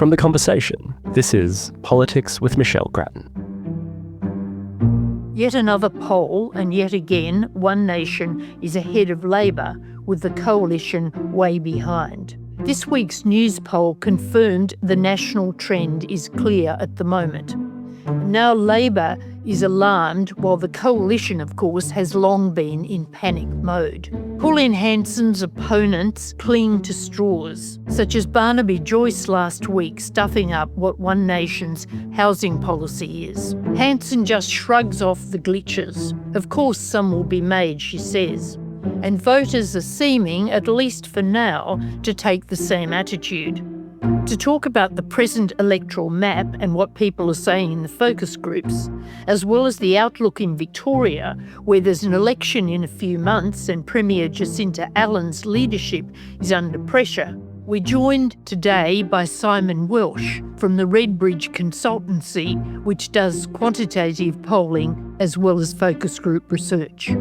From The Conversation, this is Politics with Michelle Grattan. Yet another poll, and yet again, One Nation is ahead of Labor, with the coalition way behind. This week's news poll confirmed the national trend is clear at the moment. Now Labor is alarmed, while the coalition, of course, has long been in panic mode. Pauline Hanson's opponents cling to straws, such as Barnaby Joyce last week stuffing up what One Nation's housing policy is. Hanson just shrugs off the glitches. Of course some will be made, she says. And voters are seeming, at least for now, to take the same attitude. To talk about the present electoral map and what people are saying in the focus groups, as well as the outlook in Victoria, where there's an election in a few months and Premier Jacinta Allan's leadership is under pressure, we're joined today by Simon Welsh from the Redbridge Consultancy, which does quantitative polling as well as focus group research.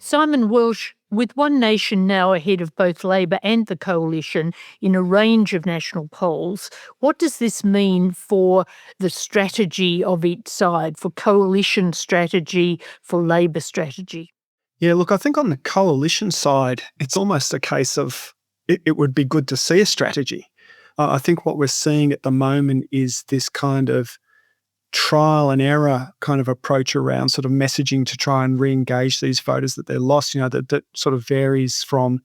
Simon Welsh, with One Nation now ahead of both Labor and the coalition in a range of national polls, what does this mean for the strategy of each side, for coalition strategy, for Labor strategy? Yeah, look, I think on the coalition side, it's almost a case of it would be good to see a strategy. I think what we're seeing at the moment is this kind of trial and error kind of approach around sort of messaging to try and re-engage these voters that they're lost, that sort of varies from,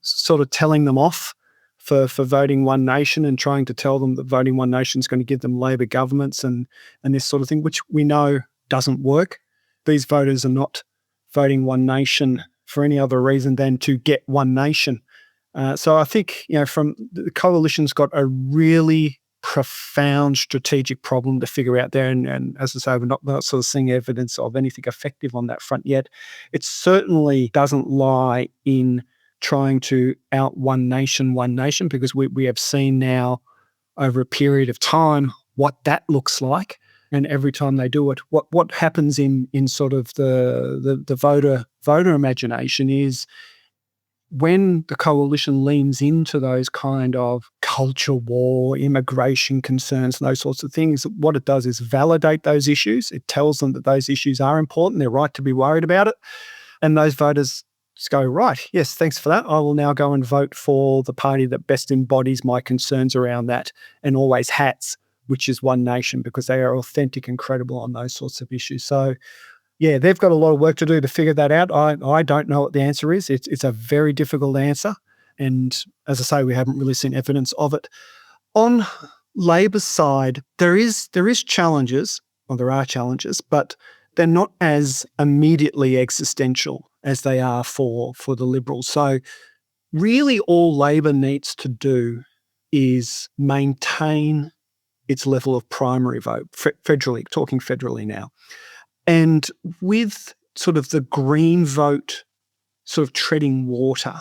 sort of telling them off for voting One Nation and trying to tell them that voting One Nation is going to give them Labor governments and this sort of thing, which we know doesn't work. These voters are not voting One Nation for any other reason than to get One Nation. So I think, from the coalition's got a really profound strategic problem to figure out there. And as I say, we're not sort of seeing evidence of anything effective on that front yet. It certainly doesn't lie in trying to out One Nation, because we have seen now over a period of time what that looks like. And every time they do it, what happens in sort of the voter imagination is when the coalition leans into those kind of culture war, immigration concerns, and those sorts of things, what it does is validate those issues. It tells them that those issues are important. They're right to be worried about it. And those voters just go, right, yes, thanks for that. I will now go and vote for the party that best embodies my concerns around that and always has, which is One Nation, because they are authentic and credible on those sorts of issues. So, yeah, they've got a lot of work to do to figure that out. I don't know what the answer is. It's a very difficult answer. And as I say, we haven't really seen evidence of it. On Labor's side, there are challenges, but they're not as immediately existential as they are for the Liberals. So really all Labor needs to do is maintain its level of primary vote, talking federally now. And with sort of the Green vote sort of treading water,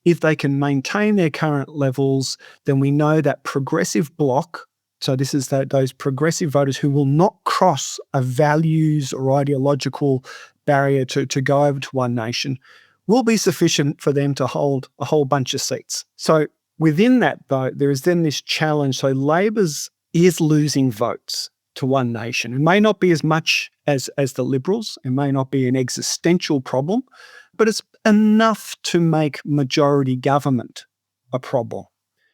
if they can maintain their current levels, then we know that progressive bloc, so this is those progressive voters who will not cross a values or ideological barrier to go over to One Nation, will be sufficient for them to hold a whole bunch of seats. So within that vote, there is then this challenge. So Labor's is losing votes to One Nation. It may not be as much as the Liberals. It may not be an existential problem, but it's enough to make majority government a problem.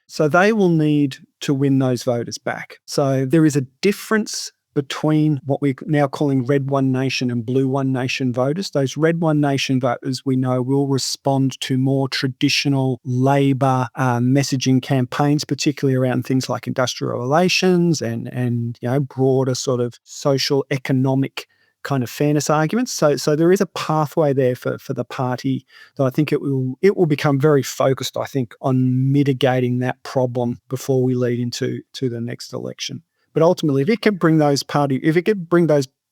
So they will need to win those voters back. So there is a difference between what we're now calling Red One Nation and Blue One Nation voters. Those Red One Nation voters we know will respond to more traditional Labor messaging campaigns, particularly around things like industrial relations and broader sort of social economic kind of fairness arguments. So there is a pathway there for the party that I think it will become very focused, I think, on mitigating that problem before we lead into the next election. But ultimately, if it can bring those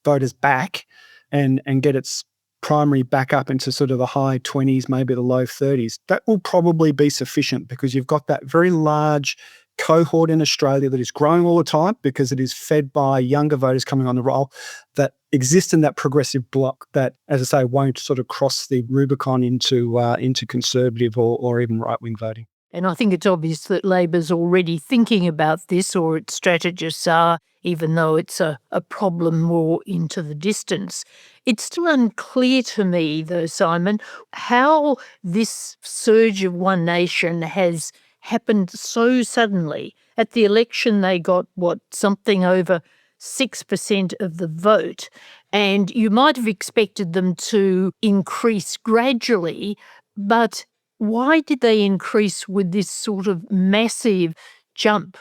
voters back and get its primary back up into sort of the high 20s, maybe the low 30s, that will probably be sufficient, because you've got that very large cohort in Australia that is growing all the time because it is fed by younger voters coming on the roll that exist in that progressive bloc that, as I say, won't sort of cross the Rubicon into conservative or even right-wing voting. And I think it's obvious that Labor's already thinking about this, or its strategists are, even though it's a problem more into the distance. It's still unclear to me, though, Simon, how this surge of One Nation has happened so suddenly. At the election, they got, something over 6% of the vote. And you might have expected them to increase gradually, but why did they increase with this sort of massive jump?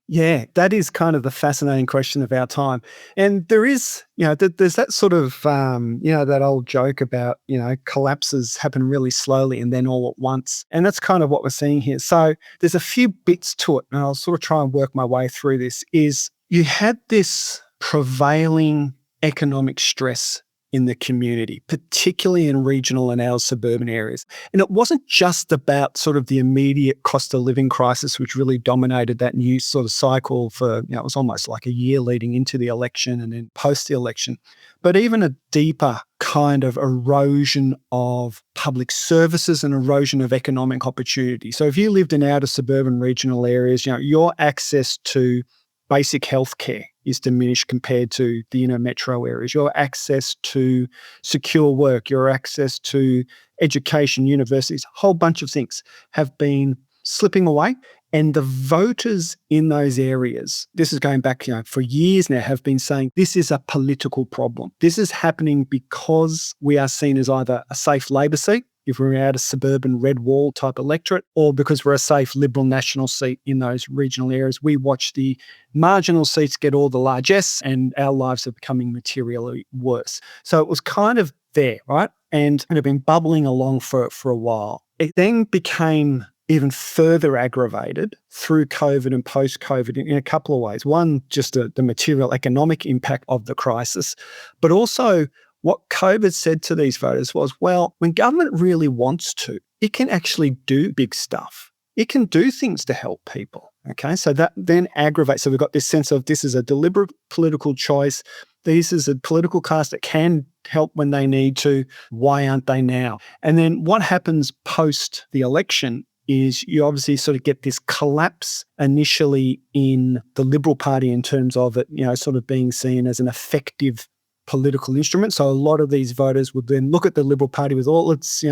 Yeah, that is kind of the fascinating question of our time. And there is, there's that sort of, that old joke about, collapses happen really slowly and then all at once. And that's kind of what we're seeing here. So there's a few bits to it, and I'll sort of try and work my way through this, is you had this prevailing economic stress in the community, particularly in regional and our suburban areas. And it wasn't just about sort of the immediate cost of living crisis, which really dominated that new sort of cycle for, it was almost like a year leading into the election and then post the election, but even a deeper kind of erosion of public services and erosion of economic opportunity. So if you lived in outer suburban regional areas, your access to basic healthcare is diminished compared to the inner metro areas. Your access to secure work, your access to education, universities, a whole bunch of things have been slipping away. And the voters in those areas, this is going back, for years now, have been saying this is a political problem. This is happening because we are seen as either a safe Labor seat, if we're out a suburban red wall type electorate, or because we're a safe Liberal national seat in those regional areas. We watch the marginal seats get all the largesse and our lives are becoming materially worse. So it was kind of there, right? And it had been bubbling along for a while. It then became even further aggravated through COVID and post-COVID in a couple of ways. One, just the material economic impact of the crisis, but also what COVID said to these voters was, well, when government really wants to, it can actually do big stuff. It can do things to help people. Okay, so that then aggravates. So we've got this sense of this is a deliberate political choice. This is a political class that can help when they need to. Why aren't they now? And then what happens post the election is you obviously sort of get this collapse initially in the Liberal Party in terms of it, sort of being seen as an effective political instrument. So a lot of these voters would then look at the Liberal Party with all its,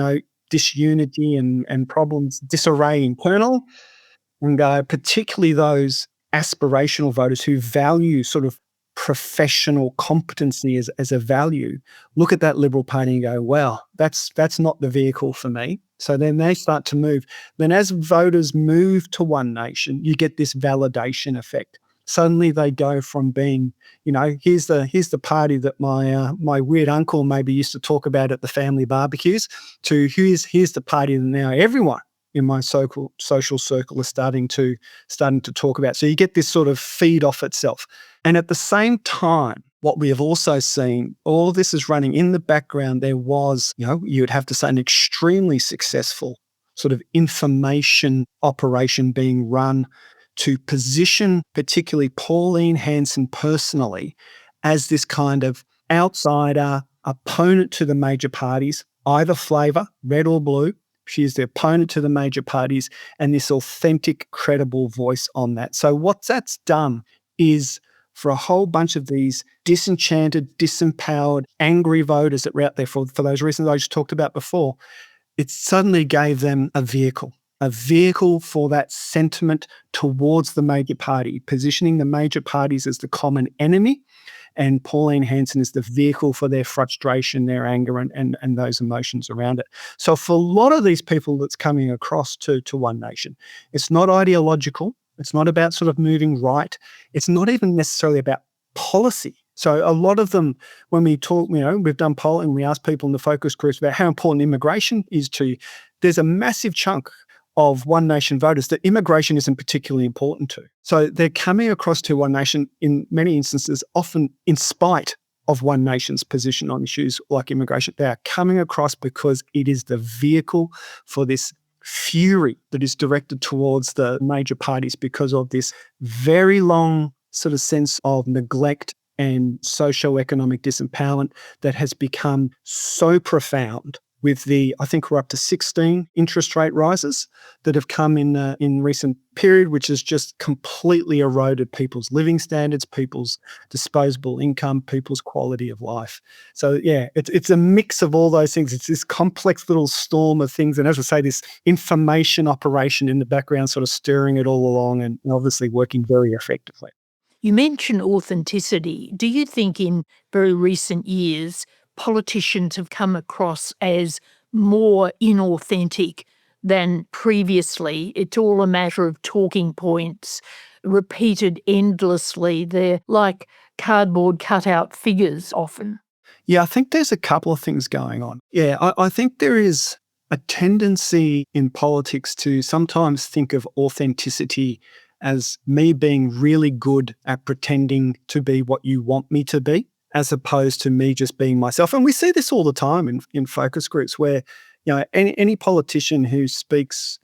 disunity and problems, disarray internal, and go, particularly those aspirational voters who value sort of professional competency as a value, look at that Liberal Party and go, well, that's not the vehicle for me. So then they start to move. Then as voters move to One Nation, you get this validation effect. Suddenly they go from being, here's the party that my weird uncle maybe used to talk about at the family barbecues, to here's the party that now everyone in my social circle is starting to talk about. So you get this sort of feed off itself. And at the same time, what we have also seen, all this is running in the background. There was, you would have to say, an extremely successful sort of information operation being run to position particularly Pauline Hanson personally as this kind of outsider opponent to the major parties, either flavour, red or blue. She is the opponent to the major parties and this authentic, credible voice on that. So what that's done is for a whole bunch of these disenchanted, disempowered, angry voters that were out there for those reasons I just talked about before, it suddenly gave them a vehicle for that sentiment towards the major party, positioning the major parties as the common enemy, and Pauline Hanson is the vehicle for their frustration, their anger, and those emotions around it. So for a lot of these people that's coming across to One Nation, it's not ideological. It's not about sort of moving right. It's not even necessarily about policy. So a lot of them, when we talk, we've done polling, we ask people in the focus groups about how important immigration is to you. There's a massive chunk of One Nation voters that immigration isn't particularly important to. So they're coming across to One Nation in many instances, often in spite of One Nation's position on issues like immigration. They are coming across because it is the vehicle for this fury that is directed towards the major parties because of this very long sort of sense of neglect and socio-economic disempowerment that has become so profound with I think we're up to 16 interest rate rises that have come in recent period, which has just completely eroded people's living standards, people's disposable income, people's quality of life. So yeah, it's a mix of all those things. It's this complex little storm of things. And as I say, this information operation in the background sort of stirring it all along and obviously working very effectively. You mentioned authenticity. Do you think in very recent years, politicians have come across as more inauthentic than previously? It's all a matter of talking points repeated endlessly. They're like cardboard cutout figures often. Yeah, I think there's a couple of things going on. Yeah, I think there is a tendency in politics to sometimes think of authenticity as me being really good at pretending to be what you want me to be, as opposed to me just being myself. And we see this all the time in focus groups where, any politician who speaks,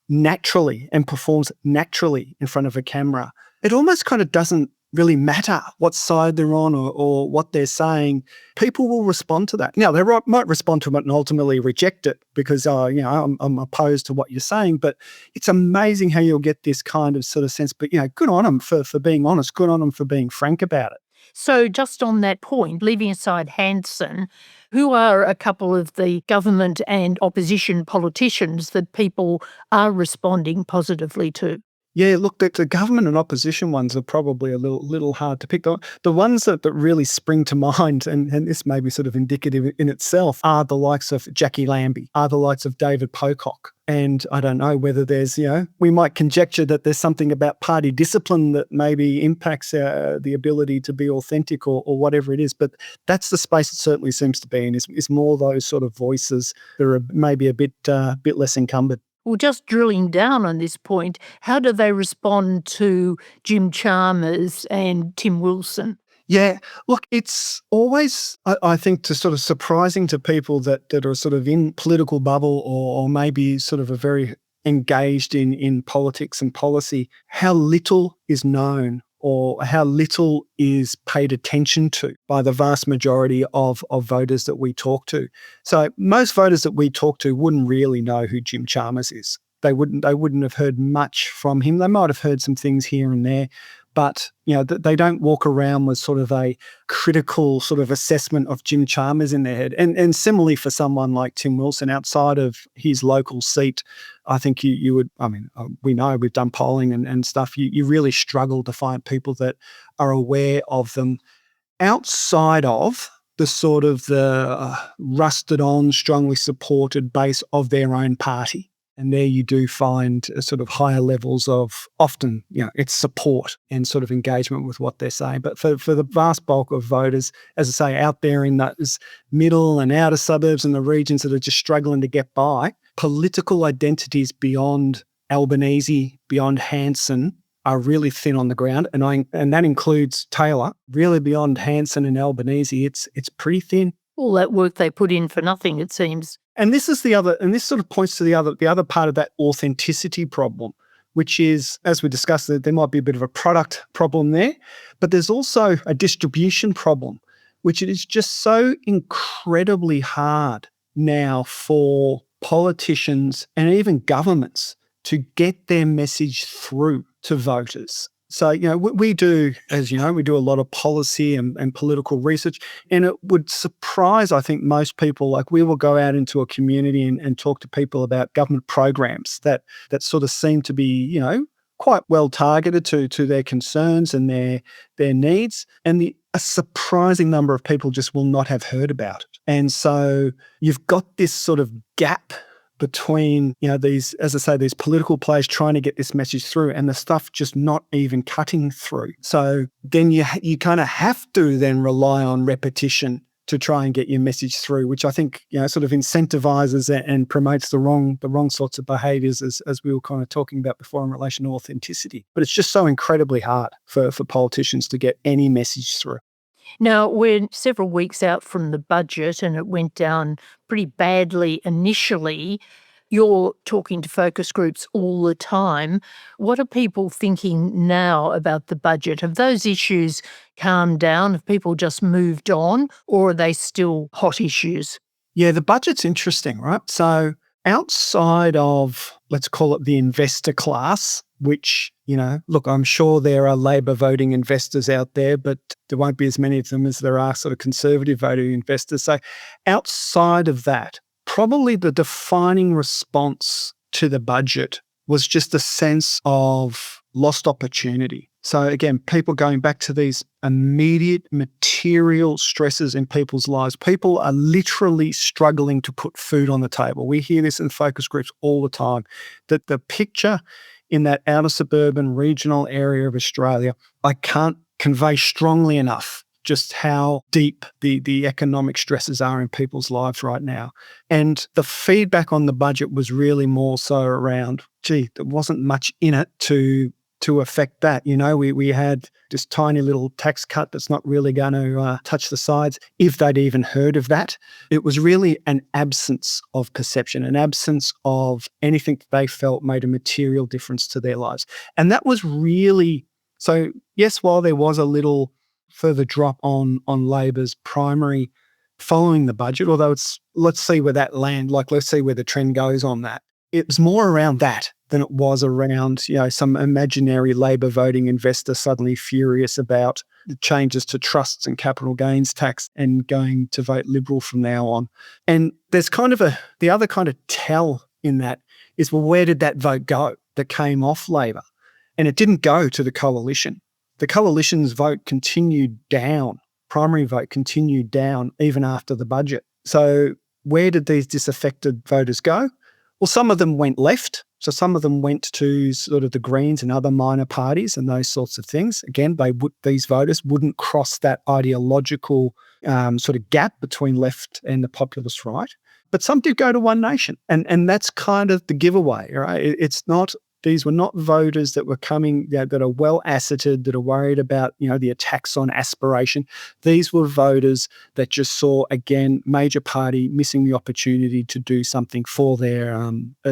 naturally and performs naturally in front of a camera, it almost kind of doesn't really matter what side they're on or what they're saying. People will respond to that. Now, they might respond to it and ultimately reject it because, I'm opposed to what you're saying. But it's amazing how you'll get this kind of sort of sense. But, good on them for being honest. Good on them for being frank about it. So just on that point, leaving aside Hanson, who are a couple of the government and opposition politicians that people are responding positively to? Yeah, look, the government and opposition ones are probably a little hard to pick. The ones that really spring to mind, and this may be sort of indicative in itself, are the likes of Jackie Lambie, are the likes of David Pocock. And I don't know whether there's, we might conjecture that there's something about party discipline that maybe impacts the ability to be authentic or whatever it is. But that's the space it certainly seems to be in, is more those sort of voices that are maybe a bit less encumbered. Well, just drilling down on this point, how do they respond to Jim Chalmers and Tim Wilson? Yeah, look, it's always, I think, sort of surprising to people that are sort of in political bubble or maybe sort of a very engaged in politics and policy, how little is known or how little is paid attention to by the vast majority of voters that we talk to. So most voters that we talk to wouldn't really know who Jim Chalmers is. They wouldn't have heard much from him. They might have heard some things here and there, but they don't walk around with sort of a critical sort of assessment of Jim Chalmers in their head. And similarly for someone like Tim Wilson, outside of his local seat, I think you would, we know we've done polling and stuff, you really struggle to find people that are aware of them outside of the sort of the rusted on, strongly supported base of their own party. And there you do find sort of higher levels of often, it's support and sort of engagement with what they're saying. But for the vast bulk of voters, as I say, out there in those middle and outer suburbs and the regions that are just struggling to get by, political identities beyond Albanese, beyond Hanson, are really thin on the ground. And that includes Taylor. Really beyond Hanson and Albanese, it's pretty thin. All that work they put in for nothing, it seems. And this is and this sort of points to the other part of that authenticity problem, which is, as we discussed, that there might be a bit of a product problem there, but there's also a distribution problem, which it is just so incredibly hard now for politicians and even governments to get their message through to voters. So, we do, as you know, we do a lot of policy and political research, and it would surprise, I think, most people. Like, we will go out into a community and talk to people about government programs that sort of seem to be, quite well targeted to their concerns and their needs. And a surprising number of people just will not have heard about it. And so you've got this sort of gap between, these, as I say, these political players trying to get this message through and the stuff just not even cutting through. So then you kind of have to then rely on repetition to try and get your message through, which I think, sort of incentivizes and promotes the wrong sorts of behaviors as we were kind of talking about before in relation to authenticity. But it's just so incredibly hard for politicians to get any message through. Now, we're several weeks out from the budget and it went down pretty badly initially. You're talking to focus groups all the time. What are people thinking now about the budget? Have those issues calmed down? Have people just moved on, or are they still hot issues? Yeah, the budget's interesting, right? So outside of, let's call it the investor class, which, look, I'm sure there are Labor voting investors out there, but there won't be as many of them as there are sort of Conservative voting investors. So outside of that, probably the defining response to the budget was just a sense of lost opportunity. So again, people going back to these immediate material stresses in people's lives. People are literally struggling to put food on the table. We hear this in focus groups all the time, that the picture in that outer suburban regional area of Australia, I can't convey strongly enough just how deep the economic stresses are in people's lives right now. And the feedback on the budget was really more so around, there wasn't much in it to affect that. We had this tiny little tax cut that's not really going to touch the sides, if they'd even heard of that. It was really an absence of perception, an absence of anything that they felt made a material difference to their lives. And that was really, so yes, while there was a little further drop on Labor's primary following the budget, although let's see where that let's see where the trend goes on that. It was more around that than it was around, some imaginary Labor voting investor suddenly furious about the changes to trusts and capital gains tax and going to vote Liberal from now on. And there's kind of the other kind of tell in that is, well, where did that vote go that came off Labor? And it didn't go to the coalition. The coalition's vote continued down, primary vote continued down even after the budget. So where did these disaffected voters go? Well, some of them went left. So some of them went to sort of the Greens and other minor parties and those sorts of things. Again, these voters wouldn't cross that ideological sort of gap between left and the populist right. But some did go to One Nation. And that's kind of the giveaway, right? These were not voters that were coming, that are well asseted, that are worried about, the attacks on aspiration. These were voters that just saw, again, major party missing the opportunity to do something for their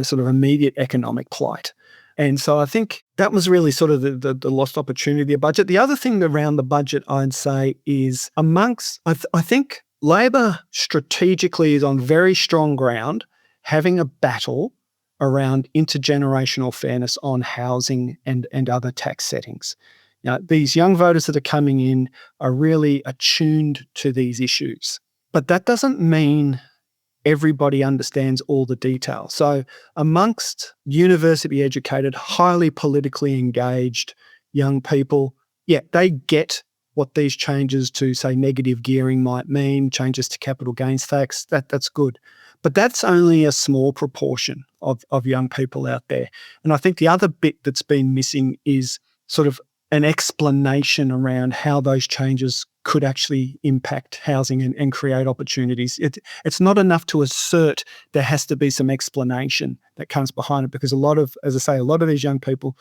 sort of immediate economic plight. And so I think that was really sort of the lost opportunity of the budget. The other thing around the budget, I'd say, is I think Labor strategically is on very strong ground, having a battle around intergenerational fairness on housing and other tax settings. These young voters that are coming in are really attuned to these issues. But that doesn't mean everybody understands all the details. So amongst university-educated, highly politically engaged young people, they get what these changes to, say, negative gearing might mean, changes to capital gains tax, that's good. But that's only a small proportion of young people out there. And I think the other bit that's been missing is sort of an explanation around how those changes could actually impact housing and create opportunities. It's not enough to assert. There has to be some explanation that comes behind it, because a lot of these young people,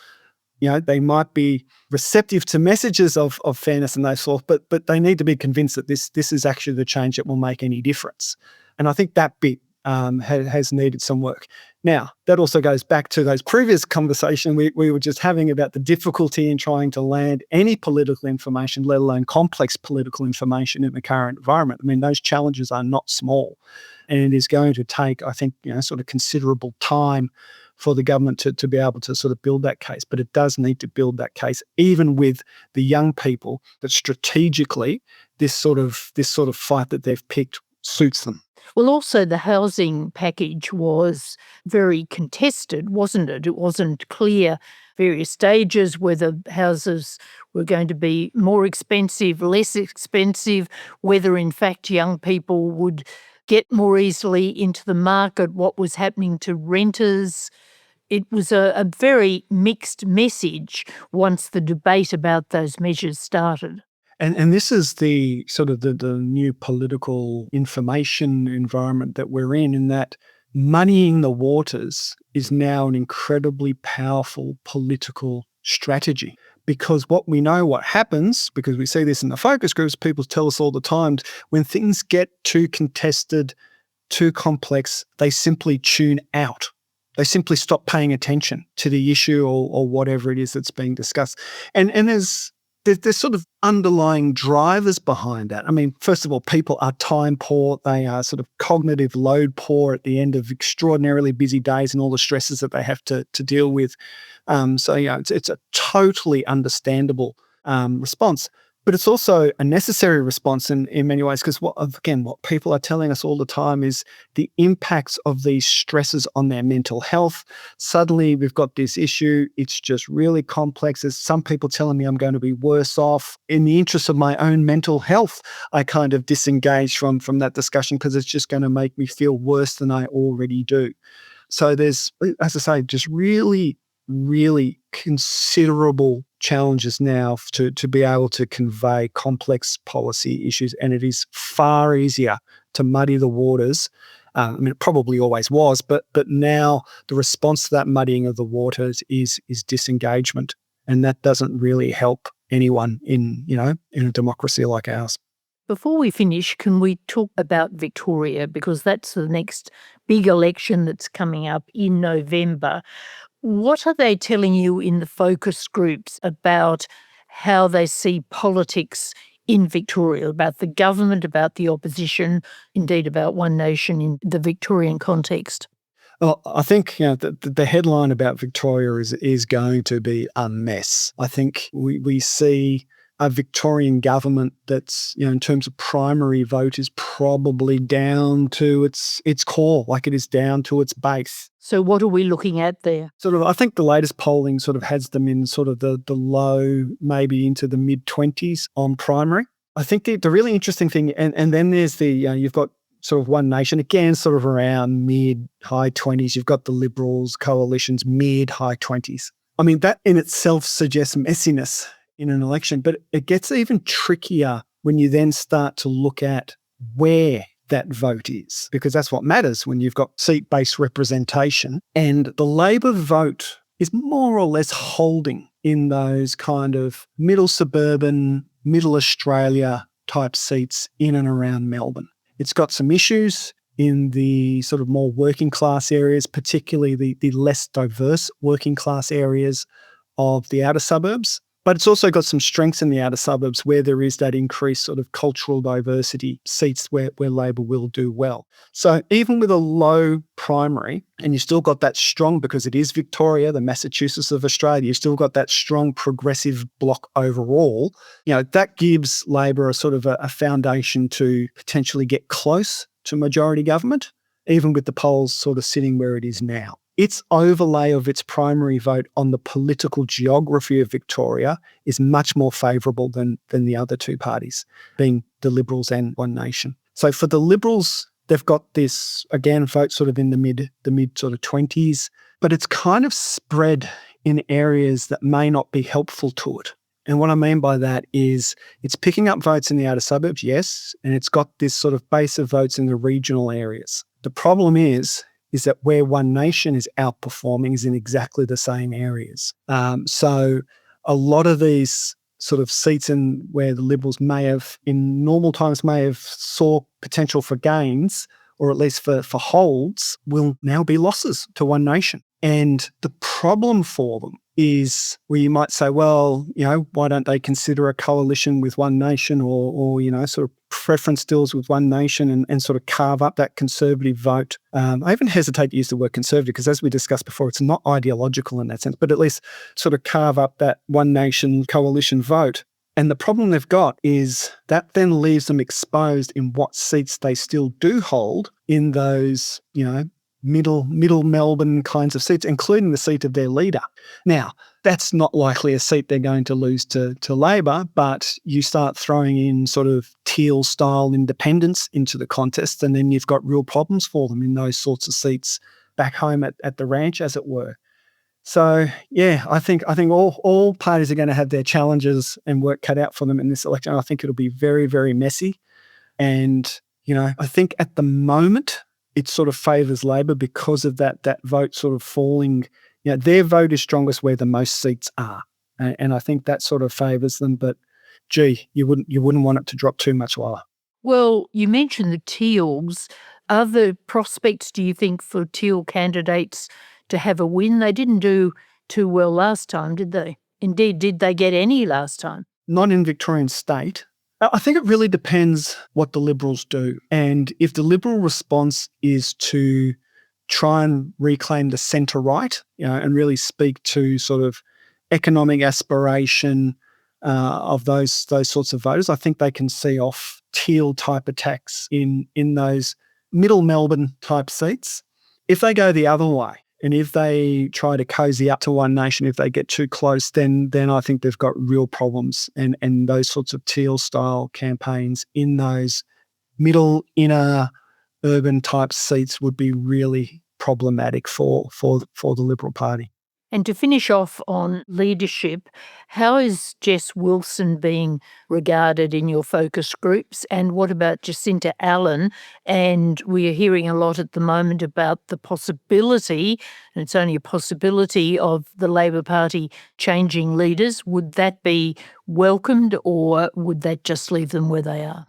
they might be receptive to messages of fairness and those sorts, but they need to be convinced that this is actually the change that will make any difference. And I think that bit has needed some work. Now, that also goes back to those previous conversations we were just having about the difficulty in trying to land any political information, let alone complex political information in the current environment. I mean, those challenges are not small, and it is going to take, I think, sort of considerable time for the government to be able to sort of build that case. But it does need to build that case, even with the young people, that strategically this sort of fight that they've picked suits them. Well, also the housing package was very contested, wasn't it? It wasn't clear various stages whether houses were going to be more expensive, less expensive, whether in fact young people would get more easily into the market, what was happening to renters. It was a very mixed message once the debate about those measures started. And this is the sort of the new political information environment that we're in that muddying the waters is now an incredibly powerful political strategy. Because what happens, because we see this in the focus groups, people tell us all the time, when things get too contested, too complex, they simply tune out. They simply stop paying attention to the issue or whatever it is that's being discussed. And there's there's sort of underlying drivers behind that. I mean, first of all, people are time poor. They are sort of cognitive load poor at the end of extraordinarily busy days and all the stresses that they have to deal with. So, it's a totally understandable response. But it's also a necessary response in many ways, because what people are telling us all the time is the impacts of these stresses on their mental health. Suddenly we've got this issue. It's just really complex. There's some people telling me I'm going to be worse off. In the interest of my own mental health, I kind of disengage from that discussion because it's just going to make me feel worse than I already do. So there's, as I say, just really, really considerable challenges now to be able to convey complex policy issues, and it is far easier to muddy the waters. I mean, it probably always was, but now the response to that muddying of the waters is disengagement, and that doesn't really help anyone in a democracy like ours. Before we finish, can we talk about Victoria, because that's the next big election that's coming up in November. What are they telling you in the focus groups about how they see politics in Victoria, about the government, about the opposition, indeed about One Nation in the Victorian context? Well, I think the headline about Victoria is going to be a mess. I think we see a Victorian government that's, in terms of primary vote, is probably down to its core, like it is down to its base. So what are we looking at there? I think the latest polling sort of has them in sort of the low, maybe into the mid-20s on primary. I think the really interesting thing, and then there's you've got sort of One Nation, again, sort of around mid-high 20s. You've got the Liberals, coalitions, mid-high 20s. I mean, that in itself suggests messiness in an election, but it gets even trickier when you then start to look at where that vote is, because that's what matters when you've got seat-based representation. And the Labor vote is more or less holding in those kind of middle suburban, middle Australia type seats in and around Melbourne. It's got some issues in the sort of more working class areas, particularly the less diverse working class areas of the outer suburbs. But it's also got some strengths in the outer suburbs where there is that increased sort of cultural diversity, seats where Labor will do well. So even with a low primary, and you still got that strong, because it is Victoria, the Massachusetts of Australia, you've still got that strong progressive bloc overall, that gives Labor a sort of a foundation to potentially get close to majority government, even with the polls sort of sitting where it is now. Its overlay of its primary vote on the political geography of Victoria is much more favourable than the other two parties, being the Liberals and One Nation. So for the Liberals, they've got this, again, vote sort of in the mid sort of 20s, but it's kind of spread in areas that may not be helpful to it. And what I mean by that is it's picking up votes in the outer suburbs, yes, and it's got this sort of base of votes in the regional areas. The problem is that where One Nation is outperforming is in exactly the same areas. So a lot of these sort of seats in where the Liberals may have, in normal times, may have saw potential for gains, or at least for holds, will now be losses to One Nation. And the problem for them is where you might say, well, why don't they consider a coalition with One Nation or sort of preference deals with One Nation and sort of carve up that conservative vote. I even hesitate to use the word conservative because, as we discussed before, it's not ideological in that sense, but at least sort of carve up that One Nation coalition vote. And the problem they've got is that then leaves them exposed in what seats they still do hold in those, middle Melbourne kinds of seats, including the seat of their leader. Now, that's not likely a seat they're going to lose to Labor, but you start throwing in sort of Teal-style independents into the contest, and then you've got real problems for them in those sorts of seats back home at the ranch, as it were. So, yeah, I think all parties are going to have their challenges and work cut out for them in this election. I think it'll be very, very messy. And, I think at the moment, it sort of favours Labor because of that vote sort of falling. Their vote is strongest where the most seats are. And I think that sort of favours them. But, gee, you wouldn't want it to drop too much lower. Well, you mentioned the Teals. Are there prospects, do you think, for Teal candidates to have a win? They didn't do too well last time, did they? Indeed, did they get any last time? not in Victorian state. I think it really depends what the Liberals do. And if the Liberal response is to try and reclaim the centre-right, and really speak to sort of economic aspiration of those sorts of voters, I think they can see off Teal-type attacks in those middle Melbourne-type seats. If they go the other way, and if they try to cozy up to One Nation, if they get too close, then I think they've got real problems. And those sorts of Teal-style campaigns in those middle, inner, urban-type seats would be really problematic for the Liberal Party. And to finish off on leadership, how is Jess Wilson being regarded in your focus groups? And what about Jacinta Allan? And we are hearing a lot at the moment about the possibility, and it's only a possibility, of the Labor Party changing leaders. Would that be welcomed, or would that just leave them where they are?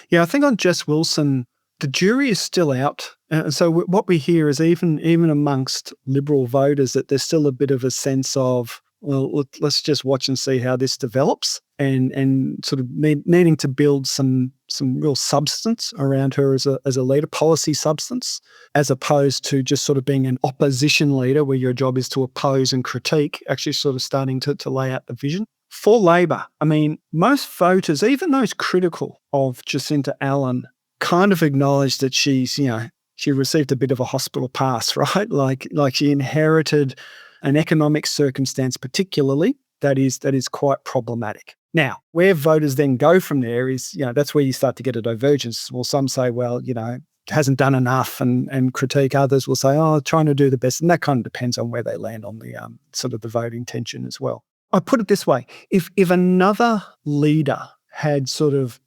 Yeah, I think on Jess Wilson, the jury is still out. So what we hear is even amongst Liberal voters that there's still a bit of a sense of, well, let's just watch and see how this develops, and sort of needing to build some real substance around her as a leader, policy substance, as opposed to just sort of being an opposition leader where your job is to oppose and critique, actually sort of starting to lay out the vision. For Labor, I mean, most voters, even those critical of Jacinta Allan, kind of acknowledge that she received a bit of a hospital pass, right? Like she inherited an economic circumstance particularly that is quite problematic. Now, where voters then go from there is, that's where you start to get a divergence. Well, some say, well, hasn't done enough and critique. Others will say, trying to do the best. And that kind of depends on where they land on the sort of the voting tension as well. I put it this way, if another leader had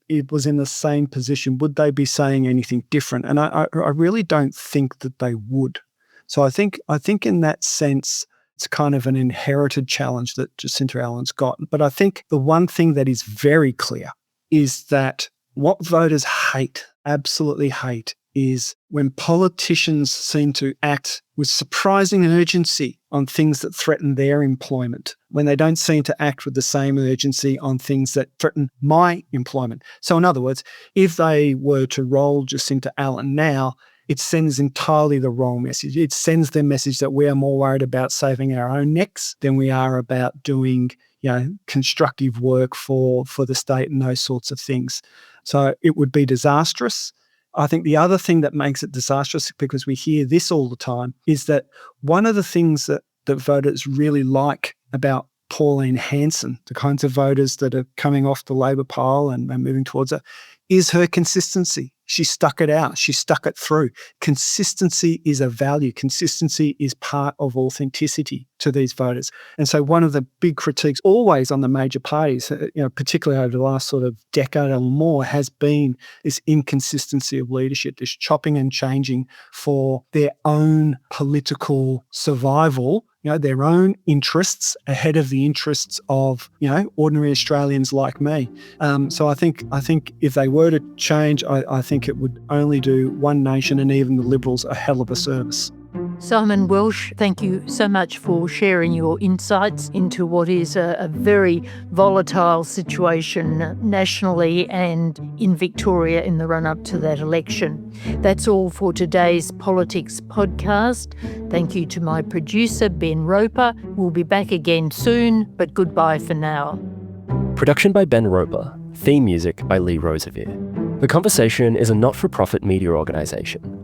it was in the same position, would they be saying anything different? And I really don't think that they would. So I think in that sense, it's kind of an inherited challenge that Jacinta Allan's got. But I think the one thing that is very clear is that what voters hate, absolutely hate, is when politicians seem to act with surprising urgency on things that threaten their employment, when they don't seem to act with the same urgency on things that threaten my employment. So in other words, if they were to roll Jacinta Allan now, it sends entirely the wrong message. It sends the message that we are more worried about saving our own necks than we are about doing, constructive work for the state and those sorts of things. So it would be disastrous. I think the other thing that makes it disastrous, because we hear this all the time, is that one of the things that voters really like about Pauline Hanson, the kinds of voters that are coming off the Labor pile and moving towards her, is her consistency. She stuck it out. She stuck it through. Consistency is a value. Consistency is part of authenticity to these voters. And so one of the big critiques always on the major parties, particularly over the last sort of decade or more, has been this inconsistency of leadership, this chopping and changing for their own political survival, their own interests ahead of the interests of, ordinary Australians like me. So I think if they were to change, I think it would only do One Nation and even the Liberals a hell of a service. Simon Welsh, thank you so much for sharing your insights into what is a very volatile situation nationally and in Victoria in the run-up to that election. That's all for today's Politics podcast. Thank you to my producer, Ben Roper. We'll be back again soon, but goodbye for now. Production by Ben Roper. Theme music by Lee Rosevere. The Conversation is a not-for-profit media organisation.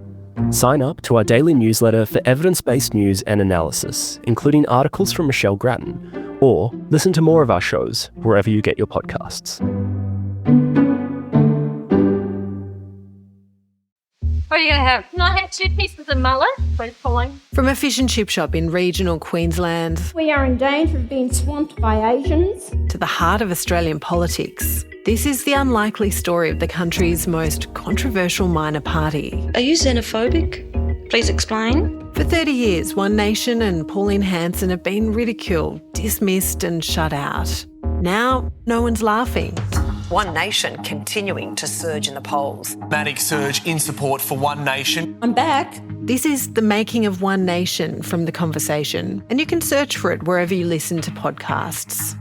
Sign up to our daily newsletter for evidence-based news and analysis, including articles from Michelle Grattan, or listen to more of our shows wherever you get your podcasts. What are you going to have? Can I have 2 pieces of mullet, please, Pauline? From a fish and chip shop in regional Queensland We are in danger of being swamped by Asians. to the heart of Australian politics, this is the unlikely story of the country's most controversial minor party. Are you xenophobic? Please explain. For 30 years, One Nation and Pauline Hanson have been ridiculed, dismissed and shut out. Now, no one's laughing. One Nation continuing to surge in the polls. Dramatic surge in support for One Nation. I'm back. This is The Making of One Nation from The Conversation, and you can search for it wherever you listen to podcasts.